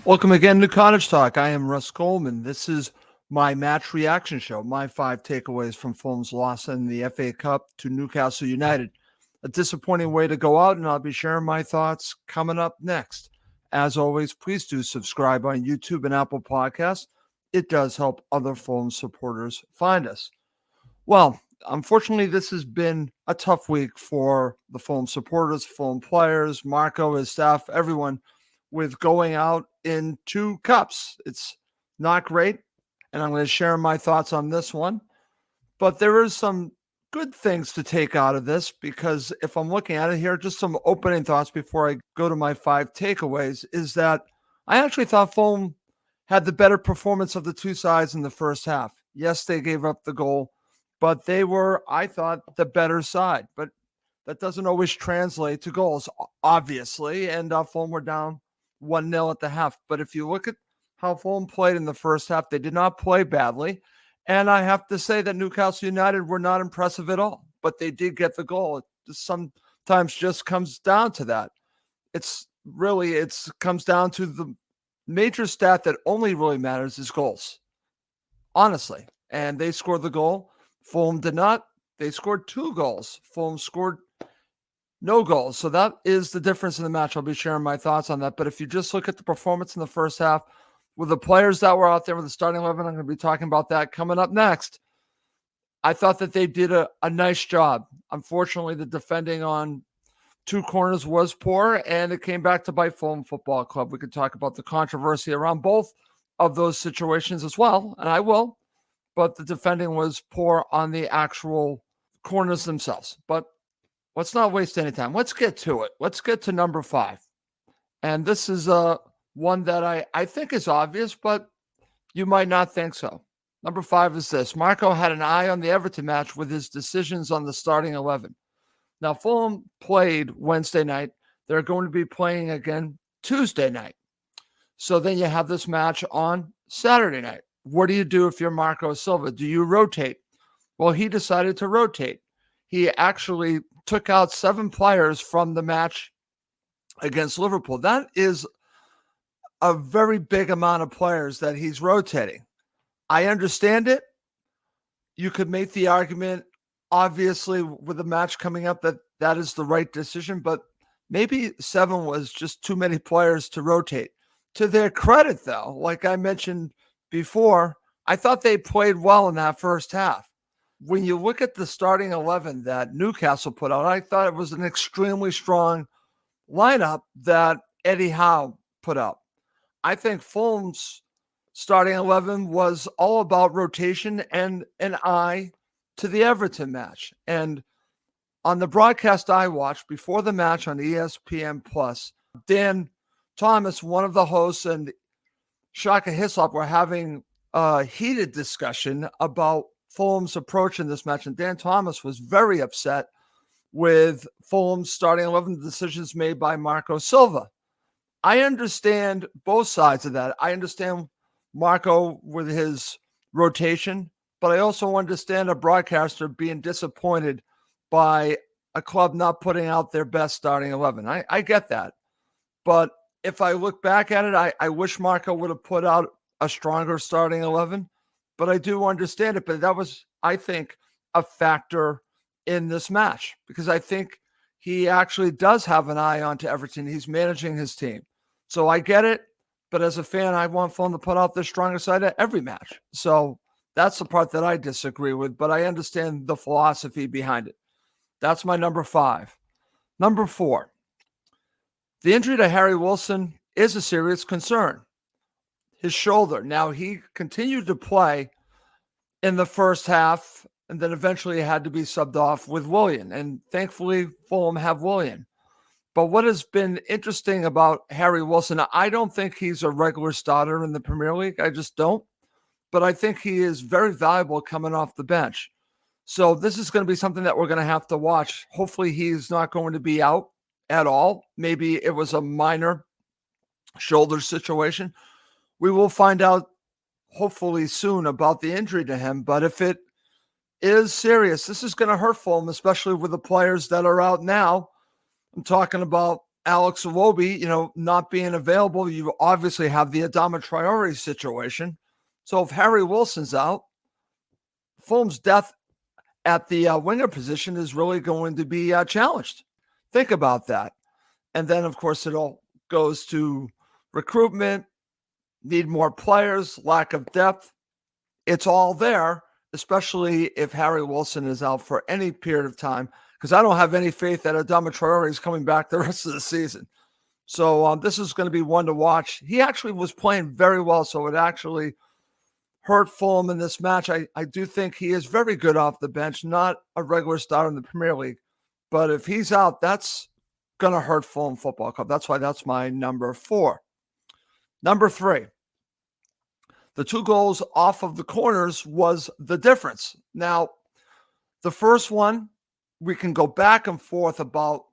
Welcome again to Cottage Talk. I am Russ Goldman. This is my match reaction show, my 5 takeaways from Fulham's loss in the FA Cup to Newcastle United. A disappointing way to go out, and I'll be sharing my thoughts coming up next. As always, please do subscribe on YouTube and Apple Podcasts. It does help other Fulham supporters find us. Well, unfortunately, this has been a tough week for the Fulham supporters, Fulham players, Marco, his staff, everyone, with going out in 2 cups. It's not great, and I'm going to share my thoughts on this one. But there is some good things to take out of this, because if I'm looking at it here, just some opening thoughts before I go to my 5 takeaways, is that I actually thought Fulham had the better performance of the 2 sides in the first half. Yes, they gave up the goal, but they were, I thought, the better side. But that doesn't always translate to goals, obviously, and Fulham were down 1-0 at the half. But if you look at how Fulham played in the first half, they did not play badly. And I have to say that Newcastle United were not impressive at all, but they did get the goal. It sometimes just comes down to that. It comes down to the major stat that only really matters is goals, honestly. And they scored the goal. Fulham did not. They scored 2 goals. Fulham scored no goals. So that is the difference in the match. I'll be sharing my thoughts on that. But if you just look at the performance in the first half with the players that were out there with the starting 11, I'm going to be talking about that coming up next. I thought that they did a nice job. Unfortunately, the defending on 2 corners was poor, and it came back to bite Fulham Football Club. We could talk about the controversy around both of those situations as well, and I will. But the defending was poor on the actual corners themselves. But let's not waste any time. Let's get to it. Let's get to number 5. And this is one that I think is obvious, but you might not think so. Number 5 is this. Marco had an eye on the Everton match with his decisions on the starting 11. Now, Fulham played Wednesday night. They're going to be playing again Tuesday night. So then you have this match on Saturday night. What do you do if you're Marco Silva? Do you rotate? Well, he decided to rotate. He actually took out 7 players from the match against Liverpool. That is a very big amount of players that he's rotating. I understand it. You could make the argument, obviously, with the match coming up, that is the right decision, but maybe 7 was just too many players to rotate. To their credit, though, like I mentioned before, I thought they played well in that first half. When you look at the starting 11 that Newcastle put out, I thought it was an extremely strong lineup that Eddie Howe put out. I think Fulham's starting 11 was all about rotation and an eye to the Everton match. And on the broadcast I watched before the match on ESPN Plus, Dan Thomas, one of the hosts, and Shaka Hislop were having a heated discussion about Fulham's approach in this match. And Dan Thomas was very upset with Fulham's starting 11 decisions made by Marco Silva. I understand both sides of that. I understand Marco with his rotation, but I also understand a broadcaster being disappointed by a club not putting out their best starting 11. I get that. But if I look back at it, I wish Marco would have put out a stronger starting 11, but I do understand it. But that was, I think, a factor in this match, because I think he actually does have an eye onto Everton. He's managing his team. So I get it. But as a fan, I want Fulham to put out their stronger side at every match. So that's the part that I disagree with, but I understand the philosophy behind it. That's my number 5. Number 4, the injury to Harry Wilson is a serious concern. His shoulder. Now, he continued to play in the first half, and then eventually had to be subbed off with Willian. And thankfully, Fulham have Willian. But what has been interesting about Harry Wilson, I don't think he's a regular starter in the Premier League. I just don't. But I think he is very valuable coming off the bench. So this is going to be something that we're going to have to watch. Hopefully he's not going to be out at all. Maybe it was a minor shoulder situation. We will find out hopefully soon about the injury to him. But if it is serious, this is going to hurt Fulham, especially with the players that are out now. I'm talking about Alex Iwobi, not being available, you obviously have the Adama Traore situation. So if Harry Wilson's out, Fulham's depth at the winger position is really going to be challenged. Think about that. And then, of course, it all goes to recruitment, need more players, lack of depth. It's all there, especially if Harry Wilson is out for any period of time, because I don't have any faith that Adama Traore is coming back the rest of the season. So this is going to be one to watch. He actually was playing very well, so it actually hurt Fulham in this match. I do think he is very good off the bench, not a regular starter in the Premier League. But if he's out, that's going to hurt Fulham Football Club. That's why that's my number 4. Number 3, the 2 goals off of the corners was the difference. Now, the first one, we can go back and forth about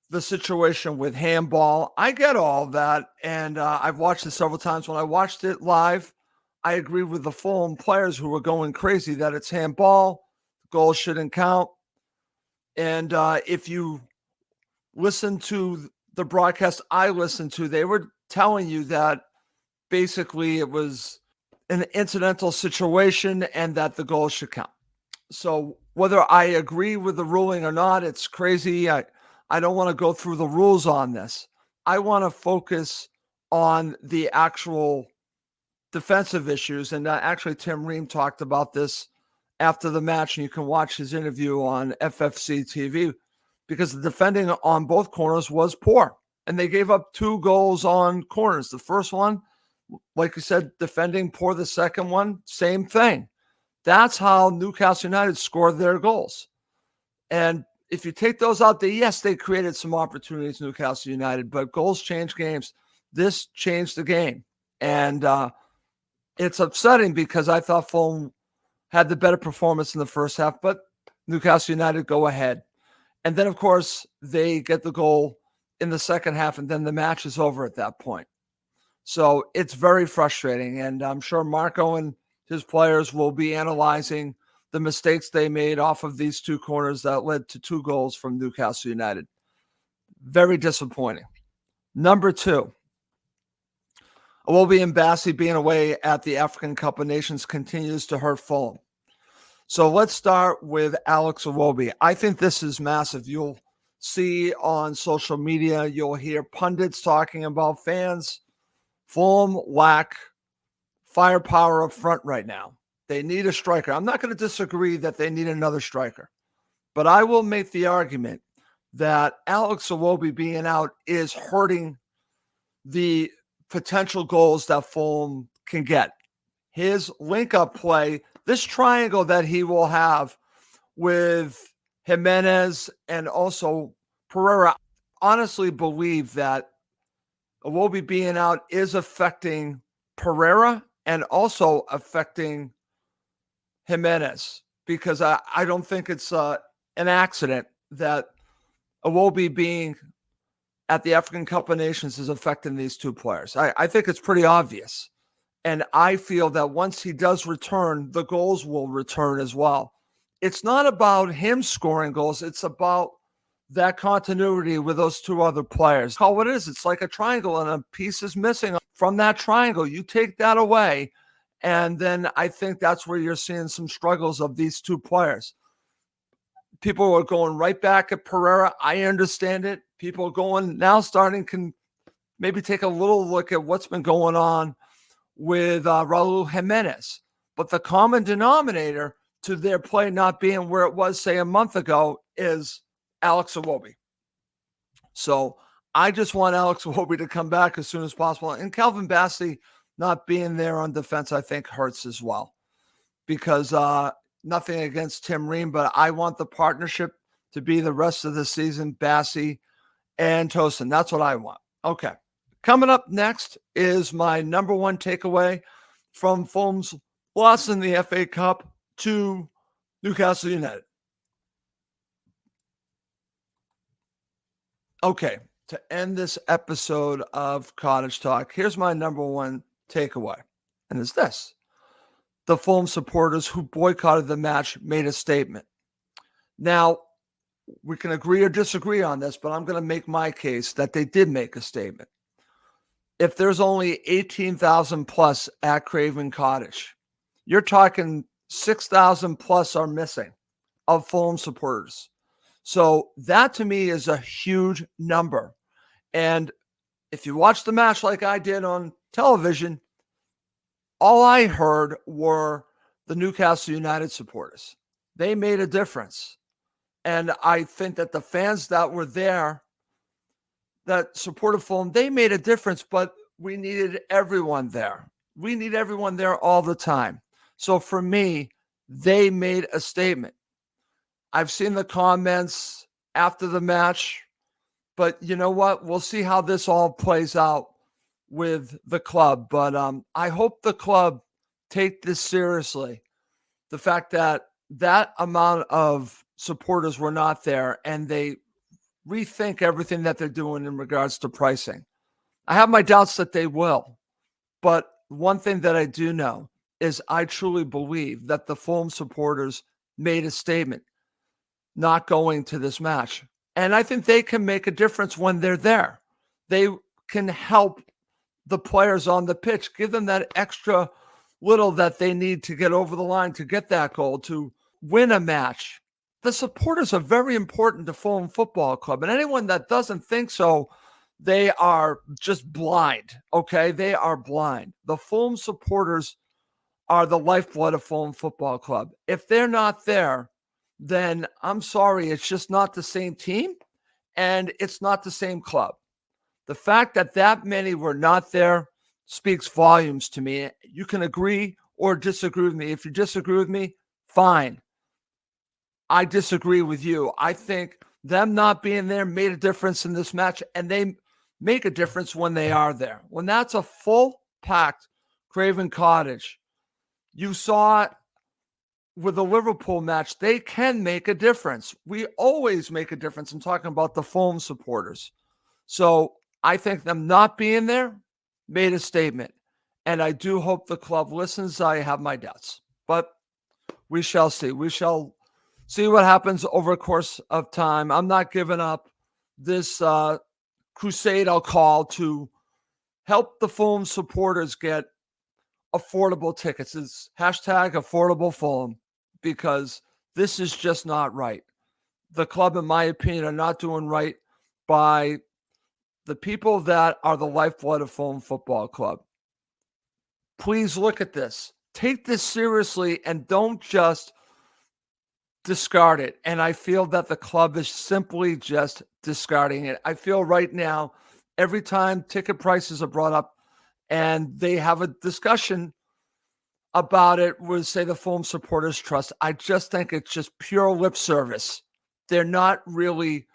the situation with handball. I get all of that, and I've watched it several times. When I watched it live, I agree with the Fulham players who were going crazy that it's handball, goals shouldn't count. And if you listen to the broadcast I listened to, they were telling you that basically it was an incidental situation and that the goal should count. So whether I agree with the ruling or not, it's crazy. I don't want to go through the rules on this. I want to focus on the actual defensive issues. And actually, Tim Ream talked about this after the match, and you can watch his interview on FFC TV, because the defending on both corners was poor. And they gave up 2 goals on corners. The first one, like you said, defending poor. The second one, same thing. That's how Newcastle United scored their goals. And if you take those out, they created some opportunities, Newcastle United, but goals change games. This changed the game. And it's upsetting because I thought Fulham had the better performance in the first half, but Newcastle United go ahead. And then, of course, they get the goal in the second half, and then the match is over at that point. So it's very frustrating, and I'm sure Marco and his players will be analyzing the mistakes they made off of these 2 corners that led to 2 goals from Newcastle United. Very disappointing. Number 2, Iwobi and Bassey being away at the African Cup of Nations continues to hurt Fulham. So let's start with Alex Iwobi. I think this is massive. You'll see on social media, you'll hear pundits talking about fans. Fulham lack firepower up front right now. They need a striker. I'm not going to disagree that they need another striker, but I will make the argument that Alex Iwobi being out is hurting the potential goals that Fulham can get. His link-up play, this triangle that he will have with Jimenez and also Pereira, honestly believe that Iwobi being out is affecting Pereira and also affecting Jimenez, because I don't think it's an accident that Iwobi being at the African Cup of Nations is affecting these 2 players. I think it's pretty obvious. And I feel that once he does return, the goals will return as well. It's not about him scoring goals. It's about that continuity with those 2 other players. Call what it is. It's like a triangle and a piece is missing from that triangle. You take that away, and then I think that's where you're seeing some struggles of these 2 players. People are going right back at Pereira. I understand it. People are going now can maybe take a little look at what's been going on with Raul Jimenez. But the common denominator to their play not being where it was, say, a month ago is Alex Iwobi. So I just want Alex Iwobi to come back as soon as possible. And Calvin Bassey not being there on defense, I think, hurts as well. Because nothing against Tim Ream, but I want the partnership to be the rest of the season, Bassey and Tosin. That's what I want. Okay. Coming up next is my number 1 takeaway from Fulham's loss in the FA Cup to Newcastle United. Okay, to end this episode of Cottage Talk, here's my number 1 takeaway, and it's this. The Fulham supporters who boycotted the match made a statement. Now, we can agree or disagree on this, but I'm going to make my case that they did make a statement. If there's only 18,000 plus at Craven Cottage, you're talking 6,000 plus are missing of Fulham supporters. So that to me is a huge number. And if you watch the match like I did on television, all I heard were the Newcastle United supporters. They made a difference. And I think that the fans that were there that supported Fulham, they made a difference, but we needed everyone there. We need everyone there all the time. So for me, they made a statement. I've seen the comments after the match, but you know what? We'll see how this all plays out with the club. But I hope the club take this seriously. The fact that that amount of supporters were not there and they rethink everything that they're doing in regards to pricing. I have my doubts that they will. But one thing that I do know is I truly believe that the Fulham supporters made a statement not going to this match. And I think they can make a difference when they're there. They can help the players on the pitch, give them that extra little that they need to get over the line, to get that goal, to win a match. The supporters are very important to Fulham Football Club. And anyone that doesn't think so, they are just blind, okay? They are blind. The Fulham supporters are the lifeblood of Fulham Football Club. If they're not there, then I'm sorry, it's just not the same team and it's not the same club. The fact that that many were not there speaks volumes to me. You can agree or disagree with me. If you disagree with me, fine. I disagree with you. I think them not being there made a difference in this match, and they make a difference when they are there. When that's a full packed Craven Cottage, you saw it with the Liverpool match, they can make a difference. We always make a difference. I'm talking about the Fulham supporters. So I think them not being there made a statement. And I do hope the club listens. I have my doubts. But we shall see. We shall see what happens over the course of time. I'm not giving up this crusade, I'll call, to help the Fulham supporters get affordable tickets. It's hashtag affordable Fulham, because this is just not right. The club, in my opinion, are not doing right by the people that are the lifeblood of Fulham Football Club. Please look at this. Take this seriously and don't just discard it. And I feel that the club is simply just discarding it. I feel right now, every time ticket prices are brought up and they have a discussion about it with, say, the Fulham Supporters Trust, I just think it's just pure lip service. They're not really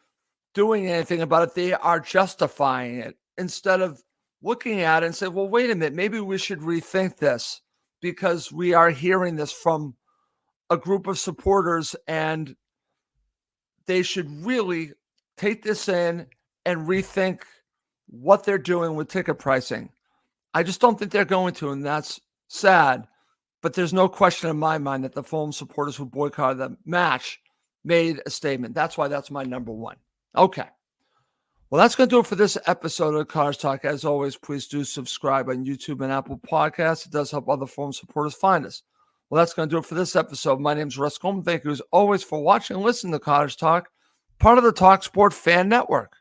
doing anything about it. They are justifying it instead of looking at it and say, well, wait a minute, maybe we should rethink this, because we are hearing this from a group of supporters and they should really take this in and rethink what they're doing with ticket pricing. I just don't think they're going to, and that's sad. But there's no question in my mind that the Fulham supporters who boycotted the match made a statement. That's why that's my number one. Okay. Well, that's going to do it for this episode of Cottage Talk. As always, please do subscribe on YouTube and Apple Podcasts. It does help other Fulham supporters find us. Well, that's going to do it for this episode. My name is Russ Goldman. Thank you as always for watching and listening to Cottage Talk, part of the talkSPORT Fan Network.